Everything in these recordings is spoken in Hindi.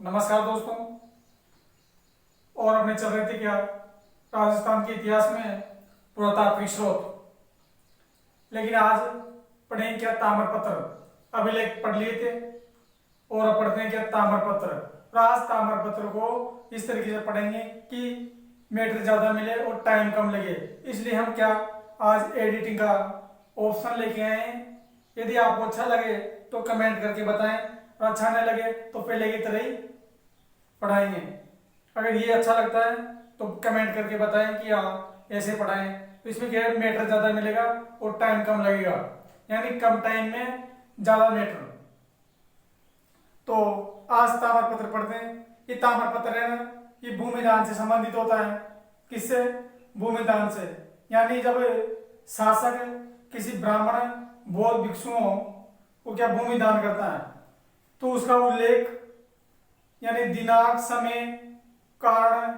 नमस्कार दोस्तों। और अपने चल रहे थे क्या राजस्थान के इतिहास में पुरातात्विक स्रोत, लेकिन आज पढ़ेंगे क्या ताम्रपत्र। अभिलेख पढ़ लिए थे और अब पढ़ते हैं क्या ताम्रपत्र। आज ताम्रपत्र को इस तरीके से पढ़ेंगे कि मैटर ज्यादा मिले और टाइम कम लगे, इसलिए हम क्या आज एडिटिंग का ऑप्शन लेके आए हैं। यदि आपको अच्छा लगे तो कमेंट करके बताएं, और अच्छा नहीं लगे तो पहले की तरह ही पढ़ाएंगे। अगर ये अच्छा लगता है तो कमेंट करके बताएं कि हाँ ऐसे पढ़ाएं, तो इसमें क्या है मैटर ज्यादा मिलेगा और टाइम कम लगेगा, यानी कम टाइम में ज्यादा मैटर। तो आज ताम्रपत्र पढ़ते हैं। ये ताम्रपत्र है ना, ये भूमिदान से संबंधित होता है। किससे? भूमिदान से। यानी जब शासक किसी ब्राह्मण बौद्ध भिक्षुओं को क्या भूमिदान करता है तो उसका उल्लेख यानी दिनांक, समय, कारण,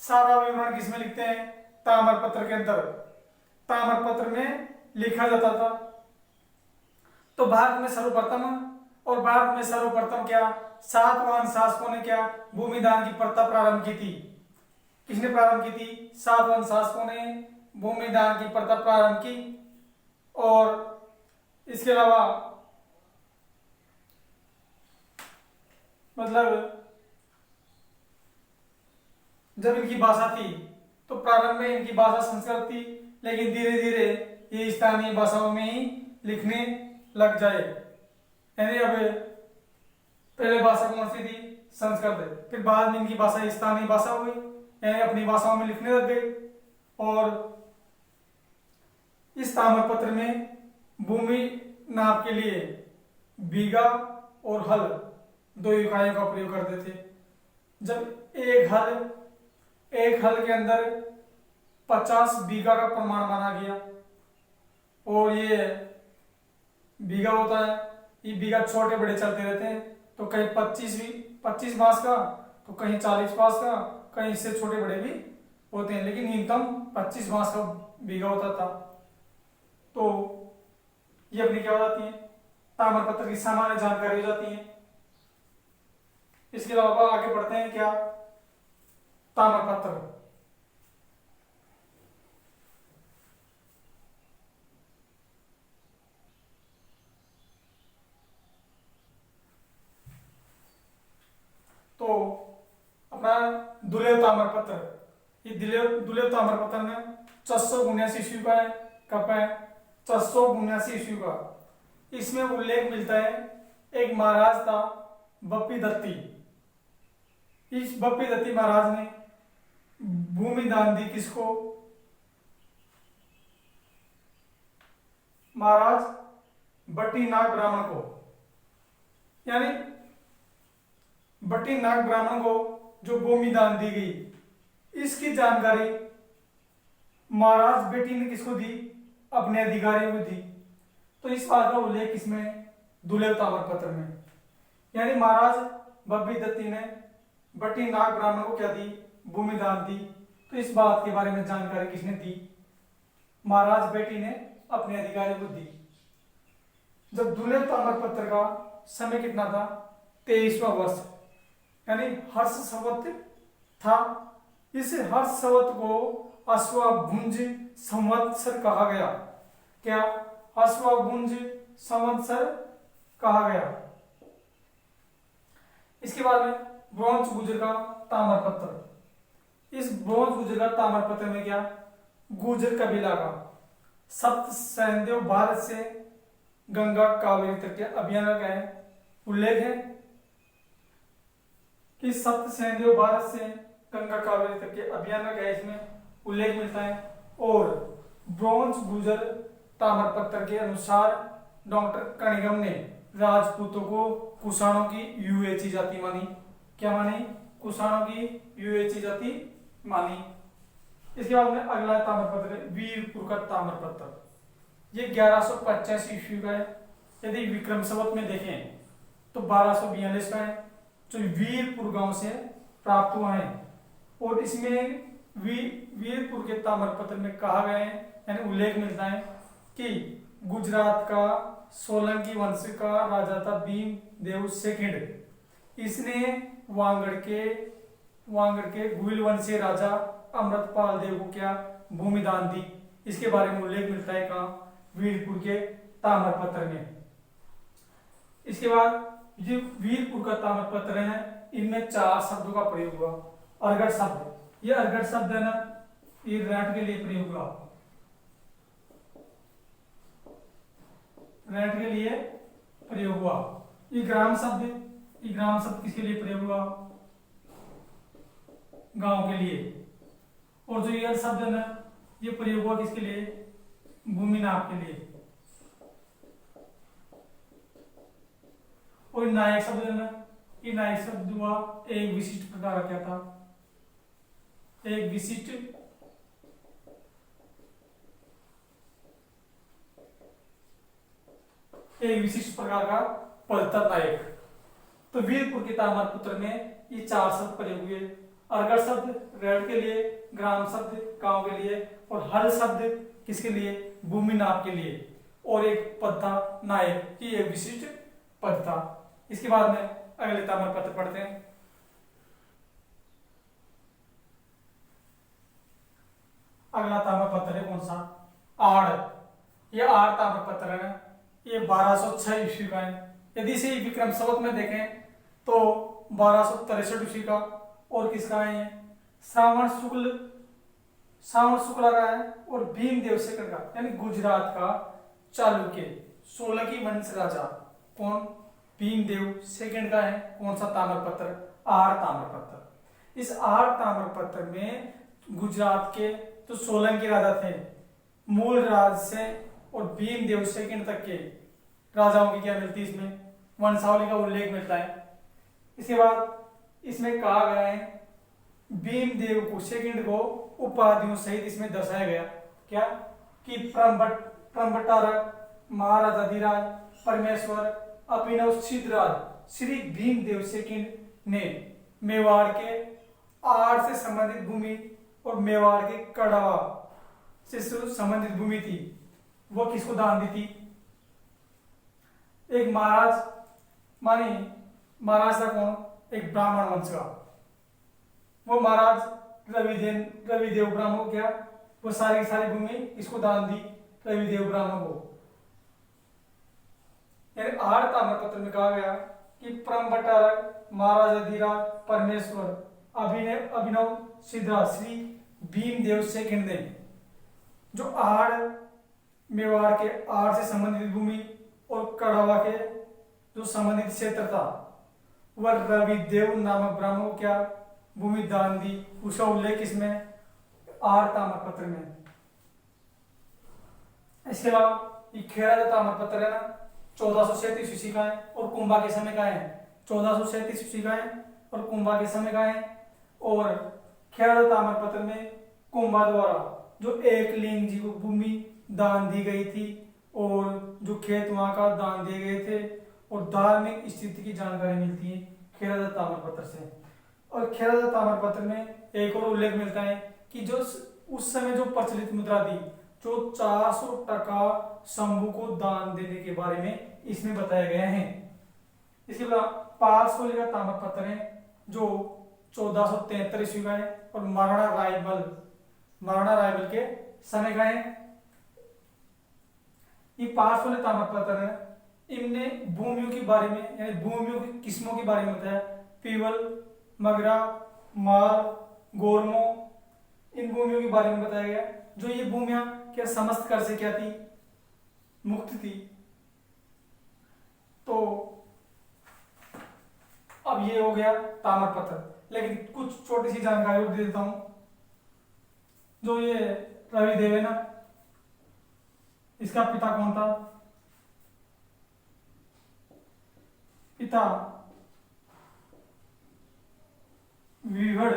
सारा विवरण किसमें लिखते हैं? ताम्रपत्र के अंदर, ताम्रपत्र में लिखा जाता था। तो भारत में सर्वप्रथम क्या सातवाहन शासकों ने क्या भूमिदान की प्रथा प्रारंभ की थी। किसने प्रारंभ की थी? सातवाहन शासकों ने भूमिदान की प्रथा प्रारंभ की। और इसके अलावा मतलब जब इनकी भाषा थी तो प्रारंभ में इनकी भाषा संस्कृत थी, लेकिन धीरे धीरे ये स्थानीय भाषाओं में ही लिखने लग जाए। यानी अब पहले भाषा कौन सी थी? संस्कृत। फिर बाद में इनकी भाषा स्थानीय भाषा हुई, यानी अपनी भाषाओं में लिखने लग गए। और इस ताम्रपत्र में भूमि नाप के लिए बीघा और हल दो इकाइयों का प्रयोग करते थे। जब एक हल के अंदर 50 बीघा का प्रमाण माना गया, और ये बीघा होता है, ये बीघा छोटे बड़े चलते रहते हैं, तो कहीं 25 मास का, तो कहीं 40 मास का, कहीं इससे छोटे बड़े भी होते हैं, लेकिन न्यूनतम 25 मास का बीघा होता था। तो ये अपनी क्या हो जाती है? ताम्रपत्र की सामान्य जानकारी हो जाती है। इसके अलावा आगे बढ़ते हैं क्या ताम्रपत्र। तो अपना दुर्लभ ताम्रपत्र, ये दुर्लभ ताम्रपत्र में 479 ईस्वी का है। कब है? 479 ईस्वी का। इसमें उल्लेख मिलता है एक महाराज था बप्पी दत्ती। इस बप्पी दत्ती महाराज ने भूमि दान दी। किसको? महाराज बट्टीनाग ब्राह्मण को। यानी बट्टीनाग ब्राह्मण को जो भूमि दान दी गई, इसकी जानकारी महाराज बेटी ने किसको दी? अपने अधिकारियों को दी। तो इस बात का उल्लेख इसमें दुर्लभ ताम्रपत्र में। यानी महाराज बप्पी दत्ती ने बट्टीनाग ब्राह्मण को क्या दी? भूमि दान दी। तो इस बात के बारे में जानकारी किसने दी? महाराज बेटी ने अपने अधिकारियों को दी। जब दुर्लभ ताम्रपत्र का समय कितना था? 23वां वर्ष, यानी हर्ष संवत था। इस हर्ष संवत को अश्वभुज संवत्सर कहा गया। क्या? अश्वभुज संवत्सर कहा गया। इसके बाद में ब्रॉन्ज गुजर का ताम्रपत्र। इस ब्रॉन्ज गुजर का ताम्रपत्र में क्या गुजर कबीला का सप्त सैन्य भारत से गंगा कावेरी तक के अभियान का क्या है? उल्लेख है कि सप्त सैन्य भारत से गंगा कावेरी तक के अभियान का क्या है? इसमें उल्लेख मिलता है। और ब्रॉन्ज गुजर ताम्रपत्र के अनुसार डॉक्टर कणिगम ने राजपूतों को कुषाणों की यूएची जाति मानी। क्या मानी? कुषाणों की यूएची जाति मानी। इसके बाद में अगला ताम्रपत्र है वीरपुर का ताम्रपत्र। ये 1185 ईस्वी का है। यदि विक्रम संवत में देखें तो 1242 का है, जो वीरपुर गांव से प्राप्त हुआ है। और इसमें वीरपुर के ताम्रपत्र में कहा गया है, यानी उल्लेख मिलता है कि गुजरात का सोलंकी वंश का राजा था भीमदेव सेकंड। इसने वांगड़ के गुइल वंशीय राजा अमृतपाल देव को क्या भूमि दान दी। इसके बारे में उल्लेख मिलता है कहाँ, वीरपुर के ताम्रपत्र में। इसके बाद ये वीरपुर का ताम्रपत्र है, इनमें 4 शब्दों का प्रयोग हुआ। अर्घट शब्द, ये अर्घट शब्द है ना, ये रैट के लिए प्रयोग हुआ, रैट के लिए प्रयोग हुआ। ये ग्राम शब्द, ये ग्राम शब्द किसके लिए प्रयोग हुआ, गांव के लिए। और जो ये शब्द है ना, ये प्रयोग हुआ किसके लिए, भूमि नाप के लिए। और नायक शब्द है ना, ये नायक शब्द हुआ एक विशिष्ट प्रकार का, क्या था, एक विशिष्ट प्रकार का पद था नायक। तो वीरपुर के ताम्रपत्र में ये 4 शब्द प्रयोग हुए। अर्घट शब्द रेड के लिए, ग्राम शब्द गांव के लिए, और हल शब्द किसके लिए, भूमि नाप के लिए। और एक पद था नायक, ये एक विशिष्ट पद था। इसके बाद में अगले ताम्रपत्र पढ़ते हैं। अगला ताम्रपत्र है कौन सा, आड़। ये आड़ ताम्रपत्र है, ये 1206 ईस्वी का है। यदि इसे विक्रम संवत में देखें तो 1263 ईस्वी का। और किसका है, श्रावण शुक्ल का है, और भीमदेव शेखर का, यानी गुजरात का चालुक्य 16वीं वंश राजा कौन, भीमदेव सेकंड का है। कौन सा ताम्रपत्र, आड़ ताम्रपत्र। इस आड़ ताम्रपत्र में गुजरात के तो 16 के राजा थे, मूल राज से और भीमदेव सेकंड तक के राजाओं की क्या मिलती है, इसमें वंशावली का उल्लेख मिलता है। इसके बाद इसमें कहा गया है भीमदेव को सेकंड को उपाधियों सहित इसमें दर्शाया गया, क्या कि प्रम्बटारक, महाराज अधिराज, परमेश्वर, अभिनव सिद्धराज श्री भीमदेव सेकंड ने मेवाड़ के आड़ से संबंधित भूमि और मेवाड़ के कड़वा से संबंधित भूमि थी, वो किसको दान दी थी, एक महाराज, मानी महाराज था कौन, एक ब्राह्मण वंश का, वो महाराज रविदेव ब्राह्मण को क्या, वो सारी की सारी भूमि इसको दान दी रविदेव ब्राह्मण को। यानी आड़ ताम्रपत्र में कहा गया कि परम्बटारक, महाराज अधिराज, परमेश्वर, अभिनव सिद्धराज श्री भीमदेव सेकंड ने जो आड़, मेवाड़ के आड़ से संबंधित भूमि और कड़वा के जो संबंधित क्षेत्र था, वह रविदेव नामक ब्राह्मण को क्या भूमि दान दी। उसका उल्लेख इसमें आड़ ताम्रपत्र में। इसके अलावा ये खेड़ा ताम्रपत्र है ना, 1437 ईस्वी का है और कुंभा के समय का है। 1437 ईस्वी का है और कुंभा के समय का है। और खेड़ा ताम्रपत्र में कुंभा द्वारा जो एकलिंग जी को भूमि दान दी गई थी और जो खेत वहां का दान दिए गए थे, और धार्मिक स्थिति की जानकारी मिलती है खेड़ा ताम्रपत्र से। और खेड़ा ताम्रपत्र में एक और उल्लेख मिलता है कि जो उस समय जो प्रचलित मुद्रा थी, जो 400 टका शंभू को दान देने के बारे में इसमें बताया गया है। इसके बाद पारसोली का ताम्रपत्र है जो 1473 ईस्वी का है और महाराणा रायबल के समय का है। ये पारसोली ताम्रपत्र है, इनने भूमियों के बारे में, यानी भूमियों की किस्मों के बारे में बताया, पीवल, मगरा, माल, गोरमो, इन भूमियों के बारे में बताया गया। जो ये भूमियां क्या समस्त कर से क्या थी, मुक्त थी। तो अब ये हो गया ताम्रपत्र, लेकिन कुछ छोटी सी जानकारी और दे देता हूं। जो ये रविदेव है ना, इसका पिता कौन था, पिता विभड़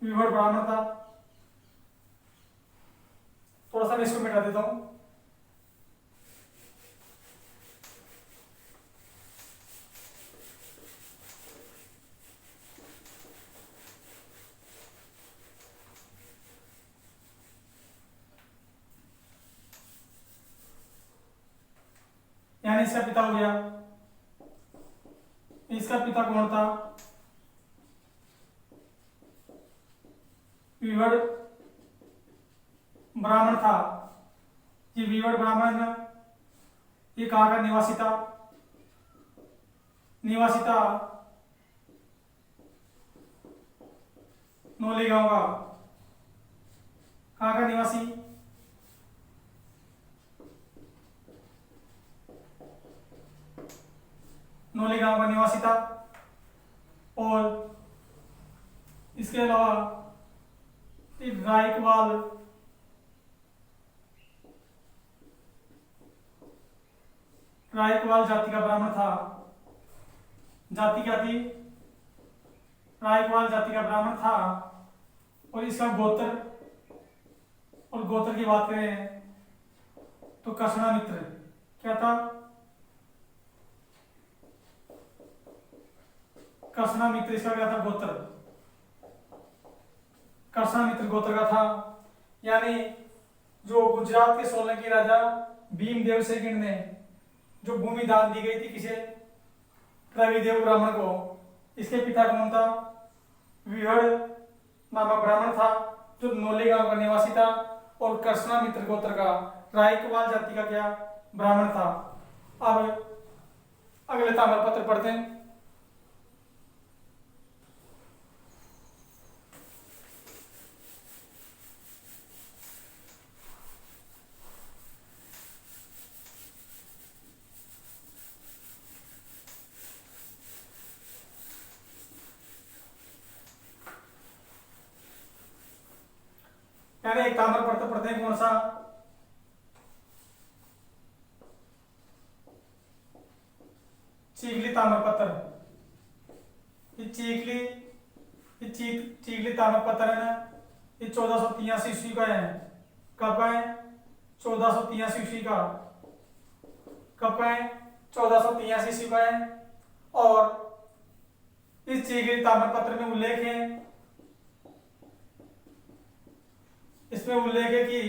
ब्राह्मण था। थोड़ा सा मैं इसको मिटा देता हूं। यानी इसका पिता हो गया। इसका पिता कौन था? विवड़ ब्राह्मण था। ये विवड़ ब्राह्मण ये कहाँ का निवासी था? निवासी था नौली गांव का। कहाँ का निवासी? नौली गांव का निवासी था। और इसके अलावा रायकवाल रायकवाल जाति का ब्राह्मण था। जाति क्या थी? रायकवाल जाति का ब्राह्मण था। और इसका गोत्र, और गोत्र की बात करें तो कसना मित्र। क्या था? कसना मित्र इसका क्या था? गोत्र। कसना मित्र गोत्र का था। यानी जो गुजरात के सोलंकी राजा भीमदेव सेकंड ने जो भूमि दान दी गई थी किसे? रविदेव ब्राह्मण को। इसके पिता कौन था? विहड़ नामक ब्राह्मण था जो नौली गांव का निवासी था और कृष्णा मित्र गोत्र का रायकवाल जाति का क्या ब्राह्मण था। अब अगले ताम्रपत्र पढ़ते हैं। यानी एक ताम्रपत्र पढ़ते हैं। कौन सा? चीगली ताम्रपत्र। ये चीगली ताम्रपत्र है ना, ये 1483 ईस्वी का है। कब का है? 1483 ईस्वी का। कब का है? 1483 ईस्वी का है। और इस चीगली ताम्रपत्र में उल्लेख है, इसमें उल्लेख है कि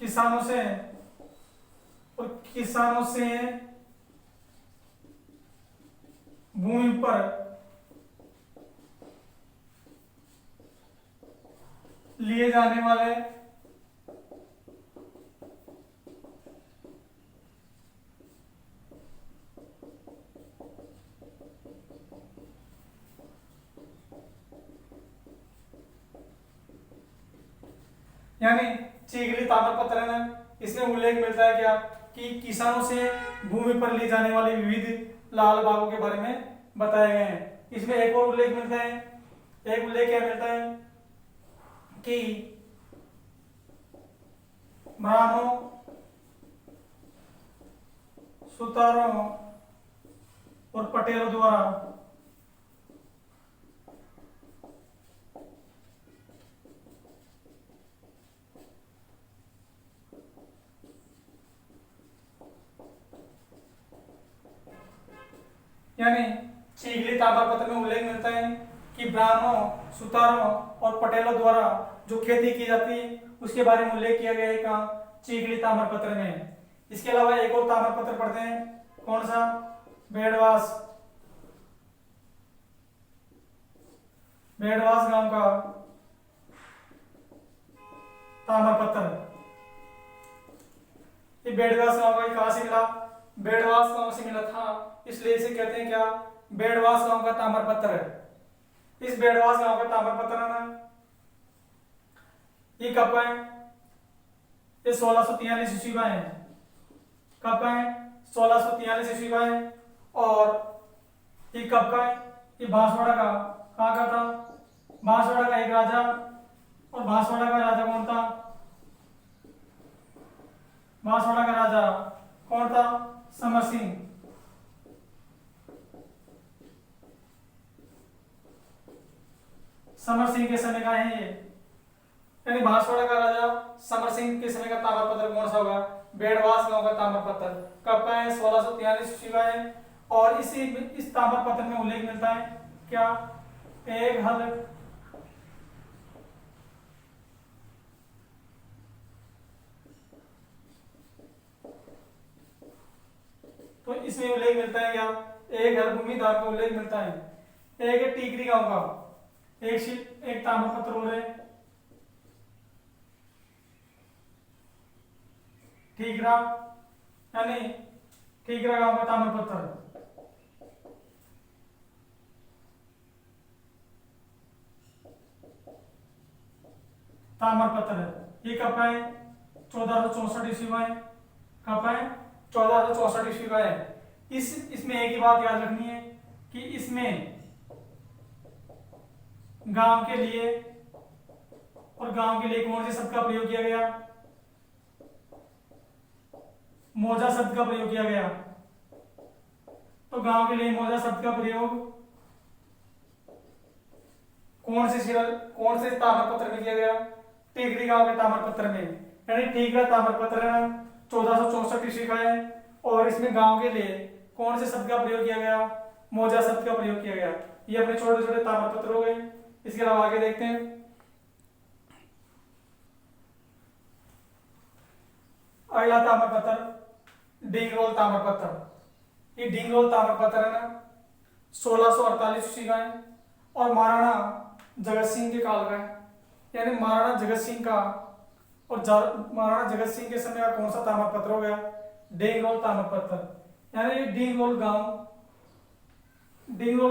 किसानों से भूमि पर लिए जाने वाले यानी चीगली ताम्रपत्र है ना, इसमें उल्लेख मिलता है क्या कि किसानों से भूमि पर ली जाने वाली विविध लाल बागों के बारे में बताए गए हैं। इसमें एक और उल्लेख मिलता है। एक उल्लेख क्या मिलता है कि ब्राह्मणों, सुतारों और पटेलों द्वारा यानी चीगली ताम्रपत्र में उल्लेख मिलता है कि ब्राह्मणों, सुतारों और पटेलों द्वारा जो खेती की जाती है उसके बारे में उल्लेख किया गया है कहाँ? चीगली ताम्रपत्र में। इसके अलावा एक और ताम्रपत्र पढ़ते हैं। कौन सा? बेड़वास। बेड़वास गांव का ताम्रपत्र। ये बेड़वास गांव का कहां से मिला? बेड़वास गांव से मिला था, इसलिए इसे कहते हैं क्या? बेड़वास गांव का ताम्रपत्र है। इस बेड़वास गांव का ताम्रपत्र है ना, ये कब का है? ये 1643 ईस्वी का है। कब का है? 1643 ईस्वी का है। और ये कब का है? ये बांसवाड़ा का। कहाँ का था? बांसवाड़ा का एक राजा। और बांसवाड़ा का राजा कौन था? बांसवाड़ा का राजा कौन था? समर सिंह। समर सिंह के समय का है ये। यानी बांसवाड़ा का राजा समर सिंह के समय का ताम्रपत्र कौन सा होगा? बेड़वास गांव का ताम्रपत्र। कब का है? 1643 ईस्वी का है। और इस ताम्रपत्र में उल्लेख मिलता है क्या? एक हल तो इसमें उल्लेख मिलता है क्या? एक है भूमिदार का उल्लेख मिलता है, एक है टीकरी गांव का, एक ताम्रपत्र हो रहे ठीकरा, यानी ठीकरा गांव का ताम्रपत्र। ताम्रपत्र है, ये कब है? 1464 ईस्वी में। कब है? 1464 ईस्वी का है। इसमें एक ही बात याद रखनी है कि इसमें गांव के लिए और गांव के लिए कौन से शब्द का प्रयोग किया गया? मौजा शब्द का प्रयोग किया गया। तो गांव के लिए मौजा शब्द का प्रयोग कौन से ताम्रपत्र में किया गया? टीकरी गांव के ताम्रपत्र में। यानी टीकरा ताम्रपत्र 1464 ईस्वी का है और इसमें गांव के लिए कौन से शब्द का प्रयोग किया गया? मौजा शब्द का प्रयोग किया गया। ये अपने छोटे छोटे ताम्रपत्र हो गए। इसके अलावा आगे देखते हैं। अगला ताम्रपत्र डिंगरोल ताम्रपत्र। ये डिंगरोल ताम्रपत्र है ना 1648 ईस्वी का है और महाराणा जगत सिंह के काल का है। यानी महाराणा जगत सिंह का और महाराणा जगत सिंह के समय का कौन सा ताम्रपत्र हो गया? डिंगरोल ताम्रपत्र। यानी डिंगरोल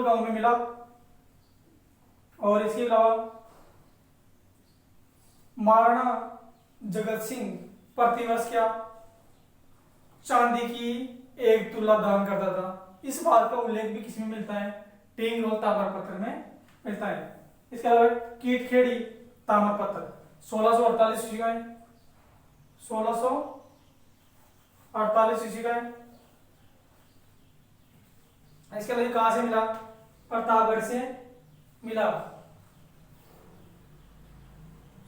गांव में मिला। और इसके अलावा महाराणा जगत सिंह प्रतिवर्ष क्या? चांदी की एक तुला दान करता था। इस बात का उल्लेख भी किसमें मिलता है? डिंगरोल ताम्रपत्र में मिलता है। इसके अलावा कीटखेड़ी ताम्रपत्र 1648 ईस्वी का है। 1648 ईस्वी का है। इसके अलावा कहां से मिला? प्रतापगढ़ से मिला।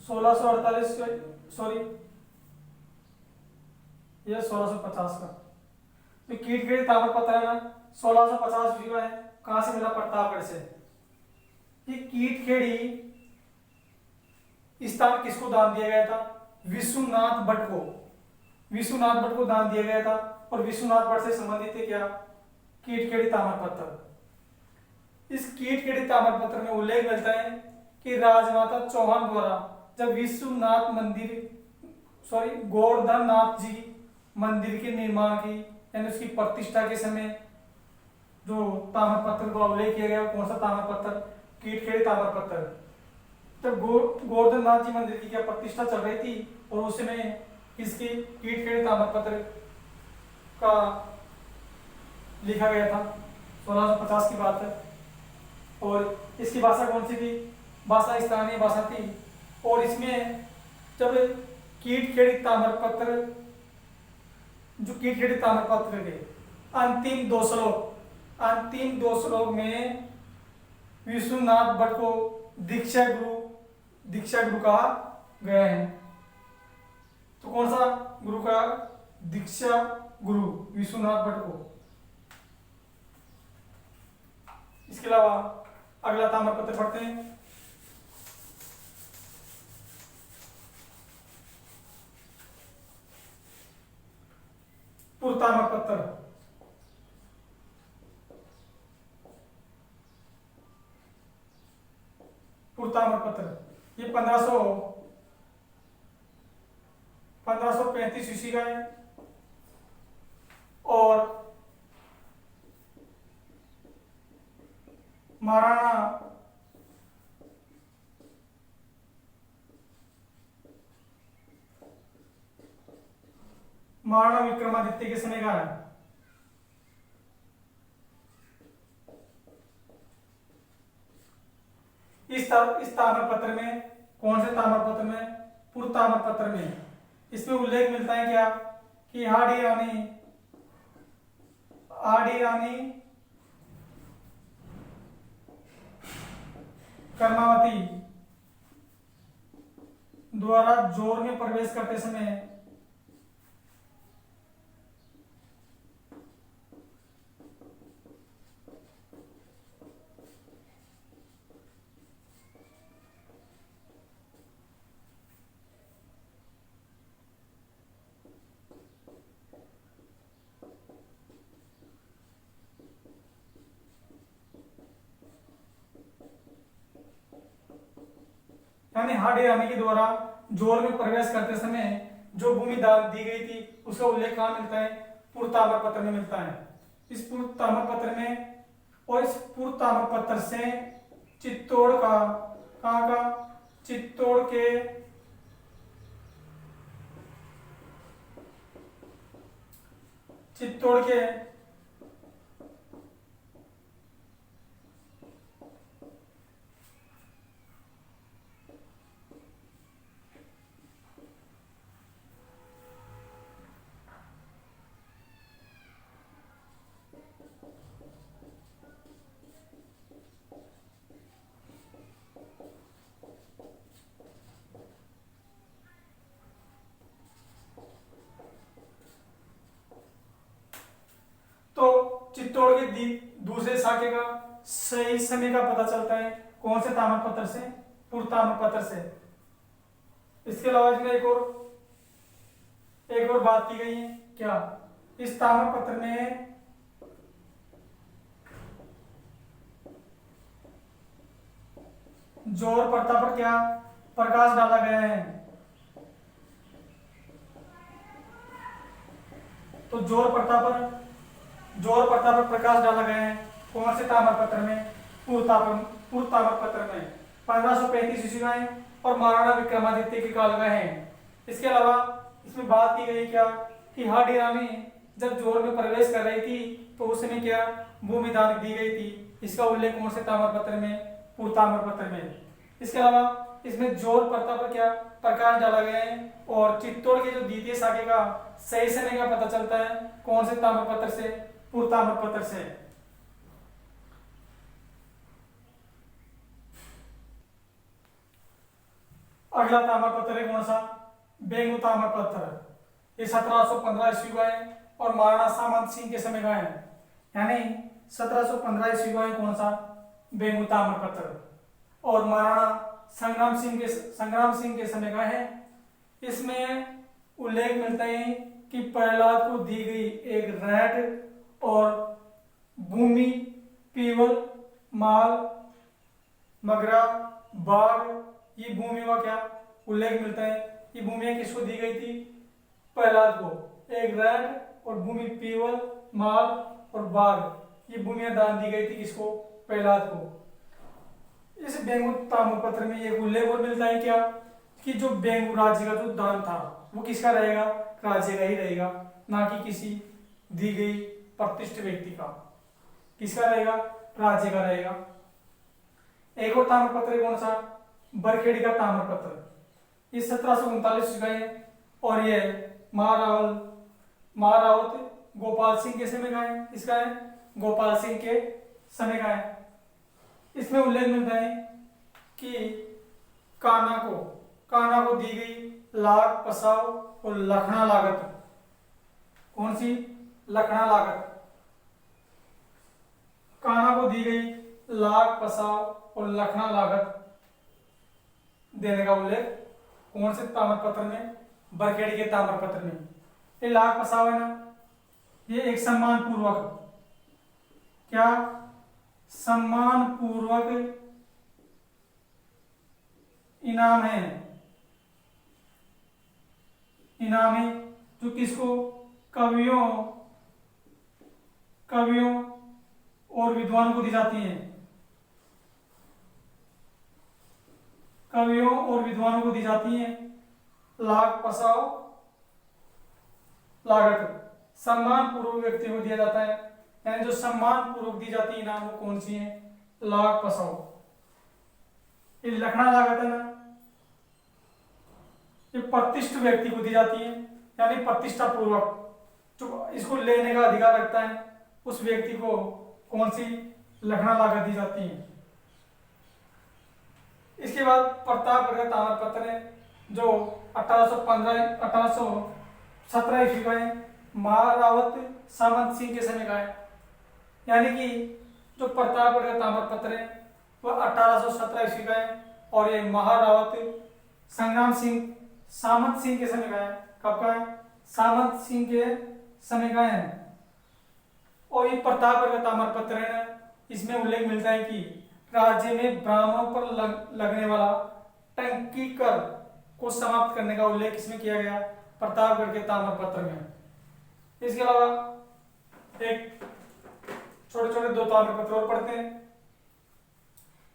1648 सॉरी ये 1650 का। तो कीटखेड़ी ताम्रपत्र है ना 1650 ईस्वी का है। कहां से मिला? प्रतापगढ़ से। ये कीटखेड़ी स्थान किसको दान दिया गया था? विश्वनाथ भट्ट को। विश्वनाथ भट्ट को दान दिया गया था और विश्वनाथ भट्ट से संबंधित है क्या? कीटखेड़ी ताम्रपत्र। इस कीटखेड़ी ताम्रपत्र में उल्लेख मिलता है कि राजमाता चौहान द्वारा जब विश्वनाथ गोवर्धन नाथ जी मंदिर के निर्माण की यानी उसकी प्रतिष्ठा के समय जो ताम्रपत्र का उल्लेख किया गया कौन सा ताम्रपत्र? कीटखेड़ी ताम्रपत्र। तब गोवर्धन नाथ जी मंदिर की क्या प्रतिष्ठा चल रही थी और उस समय इसकी कीटखेड़ी ताम्रपत्र का लिखा गया था। 1650 की बात है। और इसकी भाषा कौन सी थी? भाषा स्थानीय भाषा थी। और इसमें जब कीटखेड़ी ताम्रपत्र के अंतिम दो श्लोक में विश्वनाथ भट्ट को दीक्षा गुरु कहा गया है। तो कौन सा गुरु का? दीक्षा गुरु विश्वनाथ भट्ट को। इसके अलावा अगला ताम्रपत्र पढ़ते हैं। पुर ताम्रपत्र ये 1535 ईस्वी का है और महाराणा विक्रमादित्य के समय का है। इस ताम्रपत्र में कौन से ताम्रपत्र में? पुर ताम्रपत्र में। इसमें उल्लेख मिलता है क्या कि हाड़ी रानी कर्मावती द्वारा जोर में प्रवेश करते समय सामान्य हाडी रानी के द्वारा जोर में प्रवेश करते समय जो भूमि दान दी गई थी उसका उल्लेख कहाँ मिलता है? पूर्व ताम्र पत्र में मिलता है। इस पूर्व ताम्र पत्र में और इस पूर्व ताम्र पत्र से चित्तौड़ का, कहाँ का? चित्तौड़ के चित्तौड़ के दूसरे शाखे का सही समय का पता चलता है कौन से ताम्र पत्र से? पूर्व ताम्र पत्र से। इसके अलावा इसमें एक और बात की गई है क्या? इस ताम्र पत्र में जोर परता पर क्या प्रकाश डाला गया है? तो जोर परता पर प्रकाश डाला गया है कौन से ताम्र पत्र में? पूर्व ताम्र पत्र में 1535 ईस्वी में और महाराणा विक्रमादित्य के काल में है। इसके अलावा इसमें बात की गई क्या कि हाडी रानी जब जोर में प्रवेश कर रही थी तो उस समय क्या भूमि दान दी गई थी। इसका उल्लेख कौन से ताम्र पत्र में? पूर्व ताम्र पत्र में। इसके अलावा इसमें जोर परता पर क्या प्रकाश डाला गया है और चित्तौड़ के जो द्वितीय शाखे का सही समय का पता चलता है कौन से ताम्र पत्र से? पूर्व ताम्र पत्र से। अगला ताम्र पत्र है कौन सा? बेंगू ताम्र पत्र। ये 1715 ईस्वी का है और महाराणा सामंत सिंह के समय का है। यानी 1715 ईस्वी का है कौन सा? बेंगू ताम्र पत्र। और महाराणा संग्राम सिंह के समय का है। इसमें उल्लेख मिलता है कि प्रहलाद को दी गई एक रैट और भूमि, पीवल, माल, मगरा, बाघ, ये भूमि का क्या उल्लेख मिलता है? ये भूमियां किसको दी गई थी? प्रहलाद को। एक रैट और भूमि, पीवल, माल और बाघ, ये भूमियां दान दी गई थी किसको? प्रहलाद को। इस बेंगू ताम्र पत्र में एक उल्लेख और मिलता है क्या कि जो बेंगू राज्य का जो दान था वो किसका रहेगा? राज्य का ही रहेगा, ना कि किसी दी गई प्रतिष्ठित व्यक्ति का। किसका रहेगा? राज्य का रहेगा। एक और ताम्र पत्र कौन सा? बरखेड़ी का ताम्र पत्र। ये 1739 का है और ये महारावत गोपाल सिंह के समय का है। इसका है गोपाल सिंह के समय का है। इसमें उल्लेख मिलता है कि कान्हा को दी गई लाख, पसाव और लखना लागत। कौन सी? लखना लागत। कान्हा को दी गई लाख, पसाव और लखना लागत देने का उल्लेख कौन से ताम्र पत्र में? बरखेड़ी के ताम्र पत्र में। ये लाख पसाव है ना, ये एक सम्मान पूर्वक क्या सम्मान पूर्वक इनाम है। इनाम है जो किसको? कवियों और विद्वान को दी जाती है। कवियों और विद्वानों को दी जाती है। लाख, पसाव, लागत सम्मान पूर्वक व्यक्ति को दिया जाता है। यानी जो सम्मान पूर्वक दी जाती है इनाम वो कौन सी है? लाख, पसाव। ये लखना लागत है ना, ये प्रतिष्ठित व्यक्ति को दी जाती है, यानी प्रतिष्ठा पूर्वक जो इसको लेने का अधिकार रखता है उस व्यक्ति को कौन सी लखना लागत दी जाती है। इसके बाद प्रतापगढ़ का ताम्र पत्र है जो 1817 ईस्वी का है। महारावत सामंत सिंह के समय का है। यानी कि जो प्रतापगढ़ का ताम्र पत्र है वह 1817 ईस्वी का है और ये महारावत संग्राम सिंह सामंत सिंह के समय का है। कब का है? सामंत सिंह के समय का है। और ये प्रतापगढ़ का ताम्र पत्र है ना, इसमें उल्लेख मिलता है कि राज्य में ब्राह्मणों पर लगने वाला टंकी कर को समाप्त करने का उल्लेख इसमें किया गया, प्रतापगढ़ के ताम्रपत्र में। इसके अलावा एक छोटे छोटे दो ताम्रपत्र और पढ़ते हैं,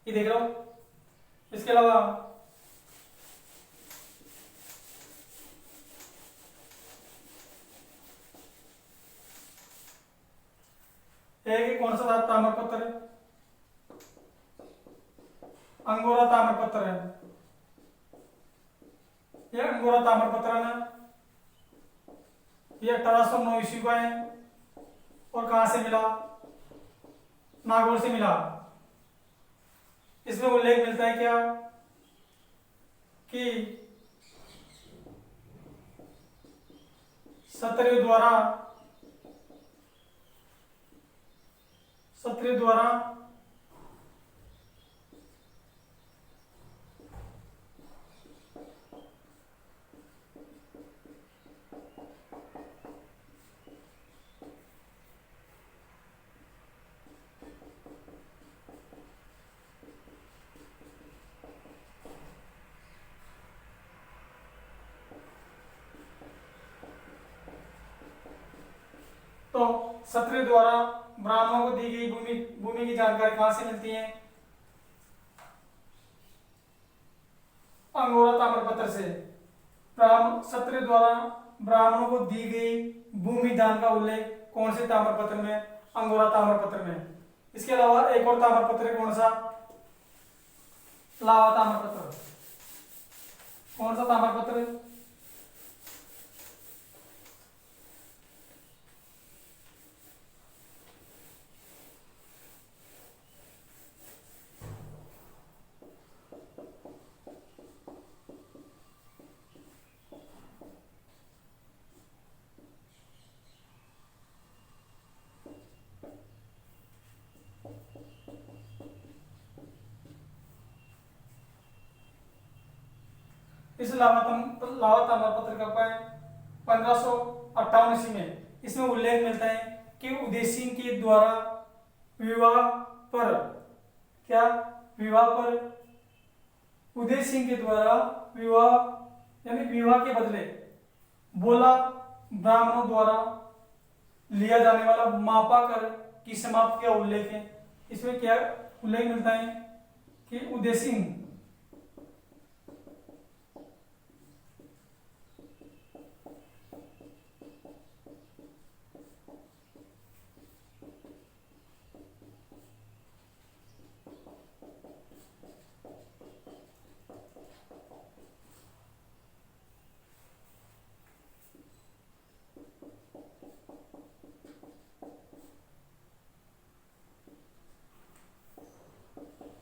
ये देख रहा हूं। इसके अलावा एक कौन सा ताम्रपत्र है, अंगोरा ताम्रपत्र है। यह अंगोरा ताम्रपत्र है ना, यह 1809 ईस्वी का है और कहां से मिला, नागौर से मिला। इसमें उल्लेख मिलता है क्या कि क्षत्रिय द्वारा तो क्षत्रिय द्वारा ब्राह्मणों को दी गई भूमि की जानकारी कहां से मिलती है, अंगोरा ताम्रपत्र से। क्षत्रिय द्वारा ब्राह्मणों को दी गई भूमि दान का उल्लेख कौन से ताम्रपत्र में, अंगोरा ताम्रपत्र में। इसके अलावा एक और ताम्रपत्र है, कौन सा, लावा ताम्रपत्र। कौन सा ताम्रपत्र है, इस लावा ताम्रपत्र का पाए 1558 ईस्वी में। इसमें उल्लेख मिलता है कि उदय सिंह के द्वारा विवाह पर, क्या, विवाह पर, उदय सिंह के द्वारा विवाह यानी विवाह के बदले बोला ब्राह्मणों द्वारा लिया जाने वाला मापा कर की समाप्ति का उल्लेख है। इसमें क्या उल्लेख मिलता है कि उदय सिंह